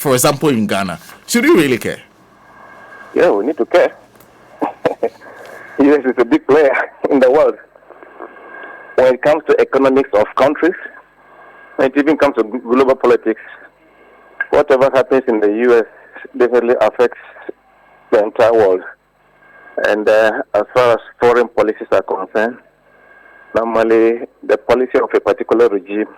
for example, in Ghana, should we really care? Yeah, we need to care. US is a big player in the world. When it comes to economics of countries, when it even comes to global politics, whatever happens in the US definitely affects the entire world. And as far as foreign policies are concerned, normally the policy of a particular regime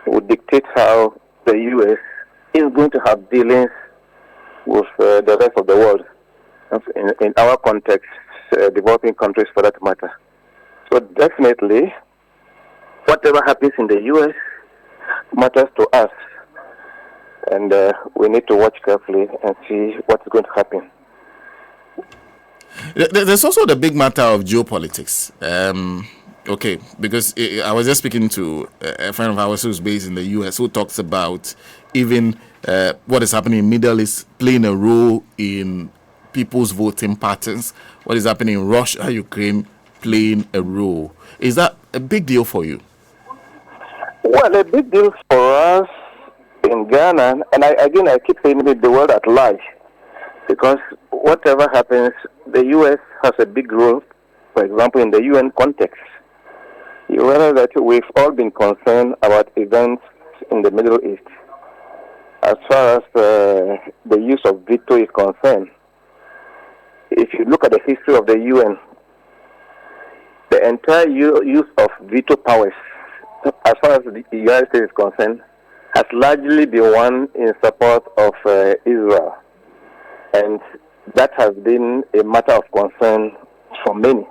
would dictate how the US is going to have dealings with the rest of the world. In our context, developing countries for that matter. So definitely, whatever happens in the US matters to us. And we need to watch carefully and see what's going to happen. There's also the big matter of geopolitics. Okay, because I was just speaking to a friend of ours who's based in the US who talks about even what is happening in Middle East playing a role in people's voting patterns. What is happening in Russia, Ukraine playing a role. Is that a big deal for you? Well, a big deal for us in Ghana, and I keep saying it, the world at large, because whatever happens, the U.S. has a big role, for example, in the UN context. You realize that we've all been concerned about events in the Middle East. As far as the use of veto is concerned, if you look at the history of the UN, the entire use of veto powers, as far as the United States is concerned, has largely been one in support of Israel. And that has been a matter of concern for many.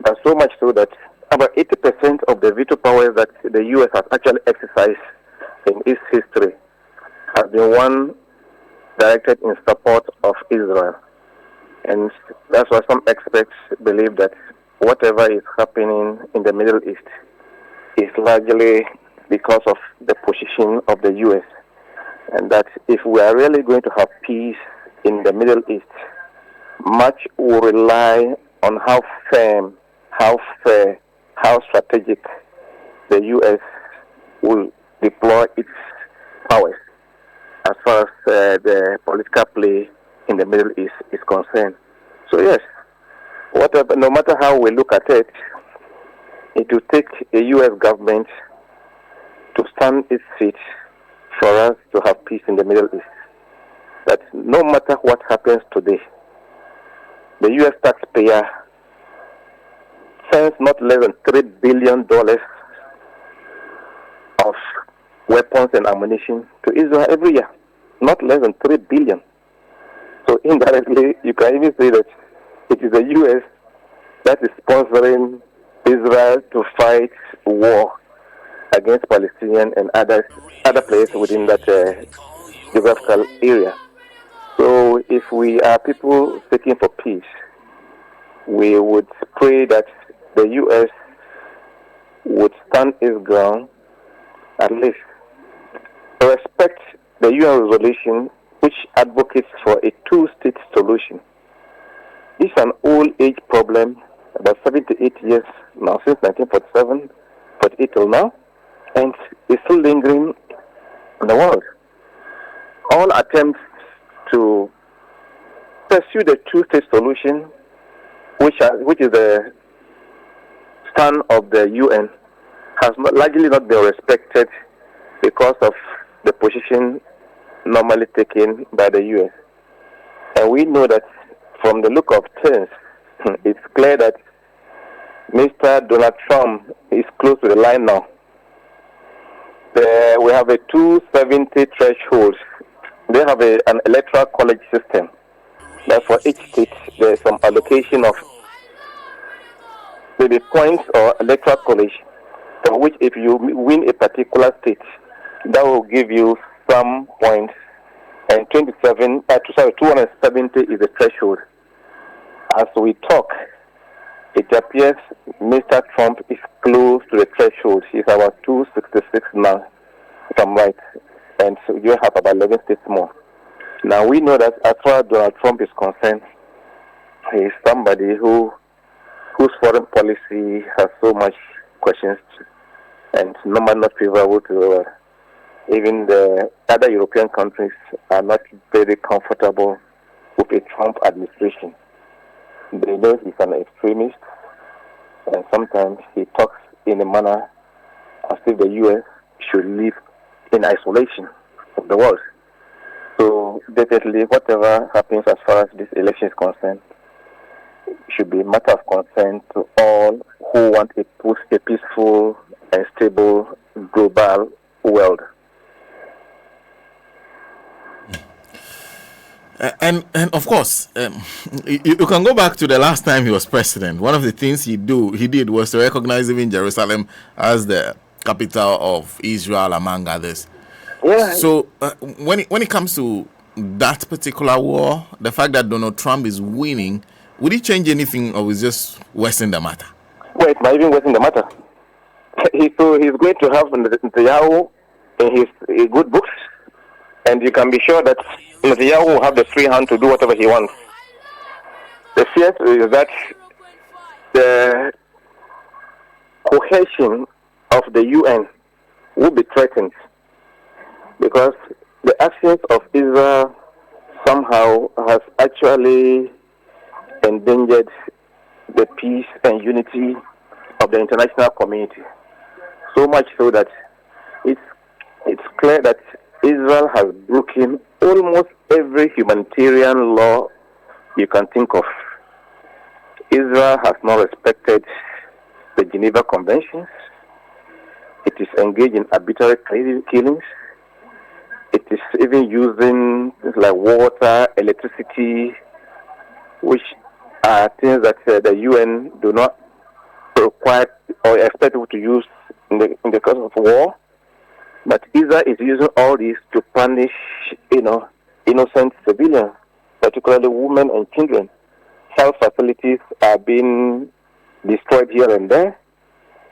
But so much so that about 80% of the veto powers that the U.S. has actually exercised in its history has been one directed in support of Israel. And that's why some experts believe that whatever is happening in the Middle East is largely because of the position of the U.S. And that if we are really going to have peace in the Middle East, much will rely on how firm, how fair, how strategic the U.S. will deploy its powers as far as the political play in the Middle East is concerned. So yes, no matter how we look at it, it will take a U.S. government to stand its feet for us to have peace in the Middle East. That no matter what happens today, the U.S. taxpayer sends not less than $3 billion of weapons and ammunition to Israel every year. Not less than $3 billion. So indirectly, you can even say that it is the U.S. that is sponsoring Israel to fight war against Palestinians and other players within that geographical area. So if we are people seeking for peace, we would pray that the U.S. would stand its ground, at least respect the UN resolution which advocates for a two-state solution. This is an old-age problem, about 78 years now, since 1947, 48 till now, and it's still lingering in the world. All attempts to pursue the two-state solution, which is the stand of the UN, has largely not been respected because of the position normally taken by the U.S. And we know that from the look of things, it's clear that Mr. Donald Trump is close to the line now. We have a 270 threshold. They have an electoral college system. That for each state, there is some allocation of maybe points or electoral college, for which if you win a particular state, that will give you some points. And 270 is the threshold. As we talk, it appears Mr. Trump is close to the threshold. He's about 266 now, if I'm right. And so you have about 11 states more. Now we know that as far as Donald Trump is concerned, he is somebody whose foreign policy has so much questions and not favorable to Even the other European countries are not very comfortable with a Trump administration. They know he's an extremist, and sometimes he talks in a manner as if the U.S. should live in isolation of the world. So definitely, whatever happens as far as this election is concerned, should be a matter of concern to all who want a peaceful and stable global world. And of course, you can go back to the last time he was president. One of the things he did was to recognize even Jerusalem as the capital of Israel, among others. Yeah. So when it comes to that particular war, the fact that Donald Trump is winning, would it change anything, or is it just worsen the matter? Well, it might even worsen the matter. He's going to have Netanyahu in his good books, and you can be sure that Netanyahu will have the free hand to do whatever he wants. The fear is that the cohesion of the UN will be threatened because the actions of Israel somehow has actually endangered the peace and unity of the international community. So much so that it's clear that Israel has broken almost every humanitarian law you can think of. Israel has not respected the Geneva Conventions. It is engaged in arbitrary killings. It is even using things like water, electricity, which are things that the UN do not require or expect people to use in the case of war. But Israel is using all this to punish, innocent civilians, particularly women and children. Health facilities are being destroyed here and there.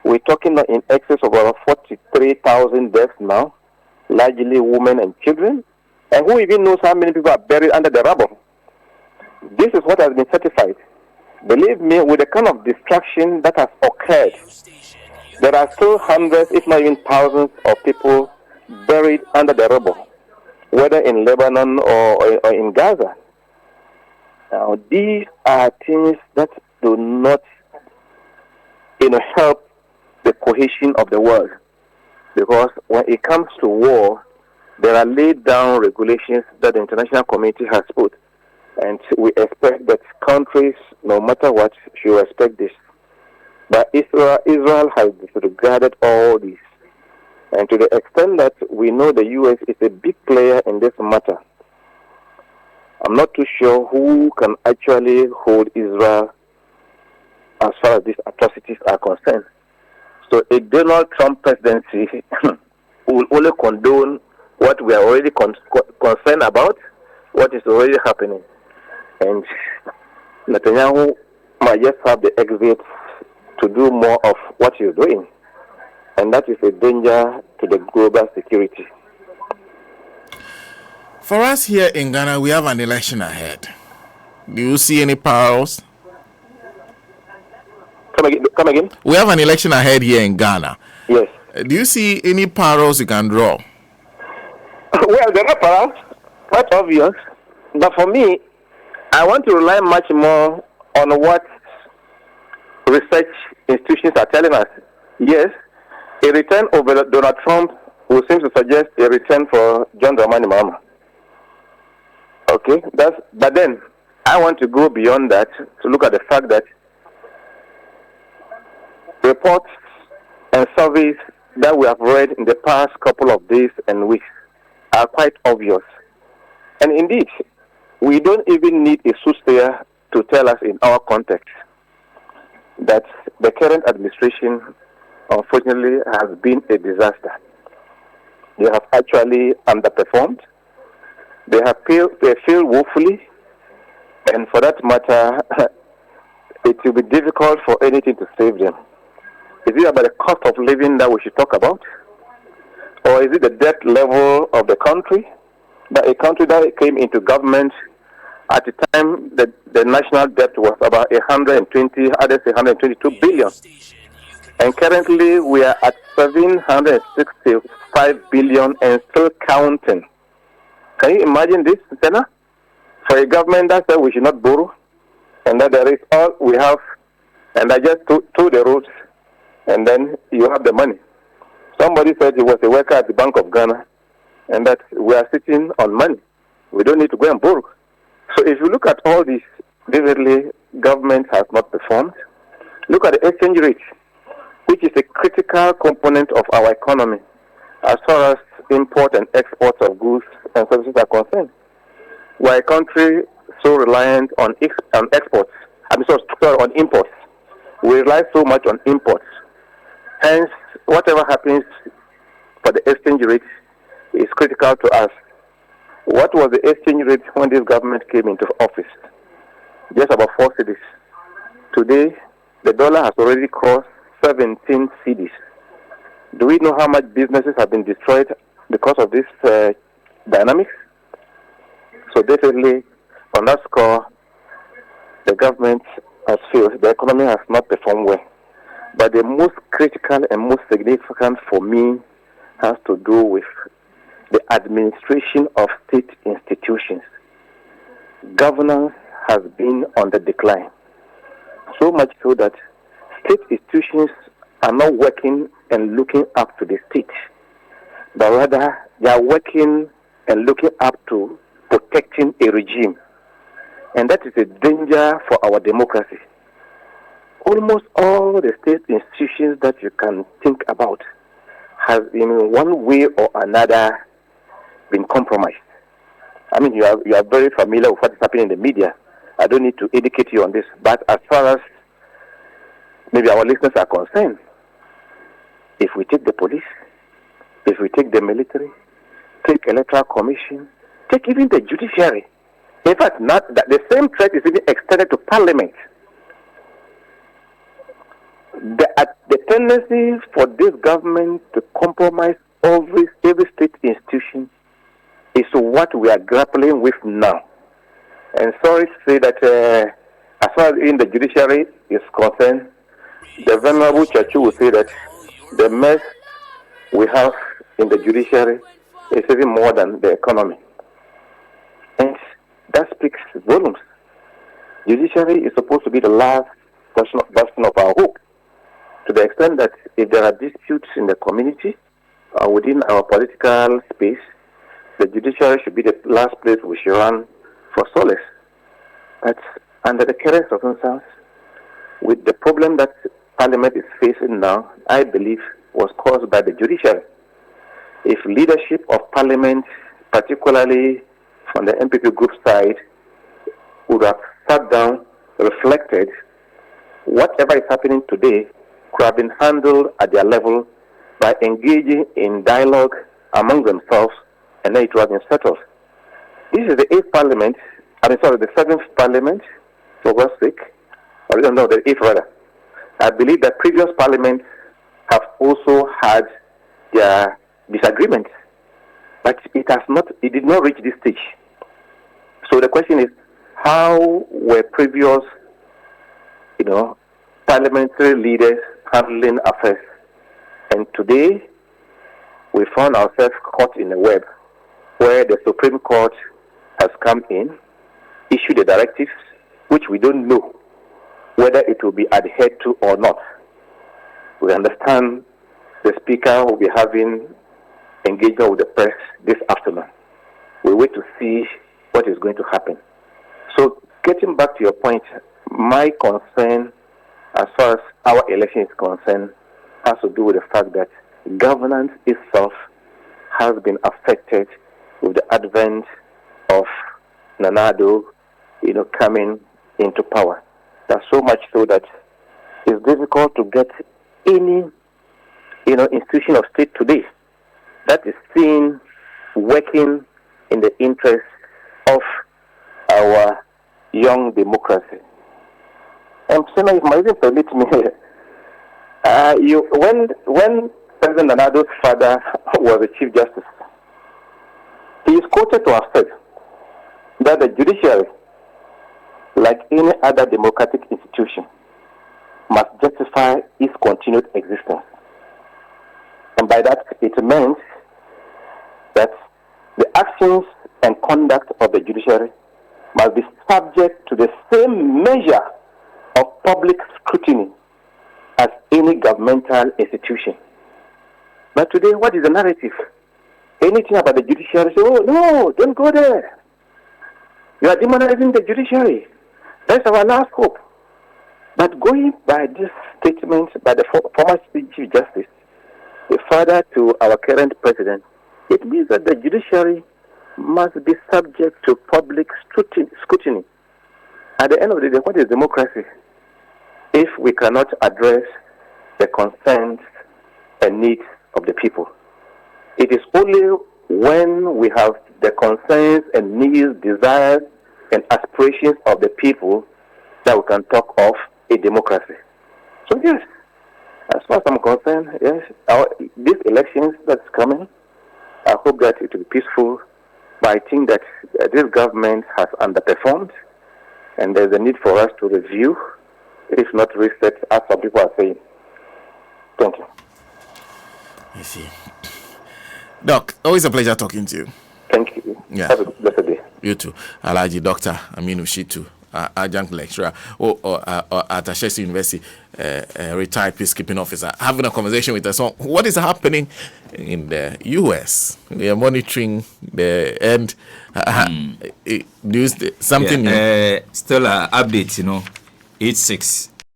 We're talking in excess of about 43,000 deaths now, largely women and children. And who even knows how many people are buried under the rubble? This is what has been certified. Believe me, with the kind of destruction that has occurred, there are still hundreds, if not even thousands, of people buried under the rubble, whether in Lebanon or in Gaza. Now, these are things that do not, help the cohesion of the world. Because when it comes to war, there are laid down regulations that the international community has put. And we expect that countries, no matter what, should respect this. But Israel has disregarded all this. And to the extent that we know the U.S. is a big player in this matter, I'm not too sure who can actually hold Israel as far as these atrocities are concerned. So a Donald Trump presidency will only condone what we are already concerned about, what is already happening. And Netanyahu might just have the exit to do more of what he's doing. And that is a danger to the global security. For us here in Ghana, we have an election ahead. Do you see any parallels? Come again? We have an election ahead here in Ghana. Yes. Do you see any parallels you can draw? Well, there are parallels, quite obvious. But for me, I want to rely much more on what research institutions are telling us. Yes, a return of Donald Trump will seem to suggest a return for John Dramani Mahama. Okay, but then I want to go beyond that to look at the fact that reports and surveys that we have read in the past couple of days and weeks are quite obvious. And indeed, we don't even need a soothsayer to tell us in our context that the current administration, unfortunately, has been a disaster. They have actually underperformed. They failed woefully, and for that matter, it will be difficult for anything to save them. Is it about the cost of living that we should talk about? Or is it the debt level of the country? That a country that came into government at the time the national debt was about 122 billion. And currently we are at 765 billion and still counting. Can you imagine this, Senna? For a government that said we should not borrow, and that there is all we have, and I just to the roads, and then you have the money. Somebody said he was a worker at the Bank of Ghana, and that we are sitting on money. We don't need to go and borrow. So if you look at all this, vividly, government has not performed. Look at the exchange rate, which is a critical component of our economy as far as import and export of goods and services are concerned. We're a country so reliant on exports. On imports. We rely so much on imports. Hence, whatever happens for the exchange rate is critical to us. What was the exchange rate when this government came into office? Just about 4 cedis. Today, the dollar has already crossed 17 cedis. Do we know how much businesses have been destroyed because of this dynamics? So definitely, on that score, the government has failed. The economy has not performed well. But the most critical and most significant for me has to do with the administration of state institutions. Governance has been on the decline. So much so that state institutions are not working and looking up to the state, but rather they are working and looking up to protecting a regime. And that is a danger for our democracy. Almost all the state institutions that you can think about have in one way or another been compromised. I mean, you are very familiar with what is happening in the media. I don't need to educate you on this. But as far as maybe our listeners are concerned, if we take the police, if we take the military, take electoral commission, take even the judiciary. In fact, not that the same threat is even extended to parliament. The tendency for this government to compromise every state institution is what we are grappling with now. And sorry to say that as far as in the judiciary is concerned, the Venerable Church will say that the mess we have in the judiciary is even more than the economy. And that speaks volumes. Judiciary is supposed to be the last version of our hope, to the extent that if there are disputes in the community or within our political space, the judiciary should be the last place we should run for solace. But under the current circumstances, with the problem that Parliament is facing now, I believe was caused by the judiciary. If leadership of Parliament, particularly from the MPP group side, would have sat down, reflected, whatever is happening today could have been handled at their level by engaging in dialogue among themselves, and then it would have been settled. This is the 7th Parliament, for God's sake. Or no, the 8th rather. I believe that previous parliaments have also had their disagreements, but it did not reach this stage. So the question is, how were previous, parliamentary leaders handling affairs? And today, we found ourselves caught in a web where the Supreme Court has come in, issued the directives, which we don't know whether it will be adhered to or not. We understand the Speaker will be having engagement with the press this afternoon. We wait to see what is going to happen. So, getting back to your point, my concern as far as our election is concerned has to do with the fact that governance itself has been affected with the advent of Nanado, coming into power. That's so much so that it's difficult to get any, institution of state today that is seen working in the interest of our young democracy. And so now, if my even permit me, when President Nanado's father was the Chief Justice, he is quoted to have said that the judiciary, like any other democratic institution, must justify its continued existence. And by that, it meant that the actions and conduct of the judiciary must be subject to the same measure of public scrutiny as any governmental institution. But today, what is the narrative? Anything about the judiciary, say, oh, no, don't go there. You are demonizing the judiciary. That's our last hope. But going by this statement by the former Chief Justice, the father to our current president, it means that the judiciary must be subject to public scrutiny. At the end of the day, what is democracy if we cannot address the concerns and needs of the people? It is only when we have the concerns and needs, desires, and aspirations of the people that we can talk of a democracy. So yes, as far as I'm concerned, yes, these elections that's coming, I hope that it will be peaceful. But I think that this government has underperformed, and there's a need for us to review, if not reset, as some people are saying. Thank you. I see. Doc, always a pleasure talking to you. Thank you. Yeah. Have a blessed day. You too. Alhaji Dr. Aminu Shittu, adjunct lecturer at Ashesi University, retired peacekeeping officer, having a conversation with us on what is happening in the U.S. We are monitoring the end news. Something new. Still update, 86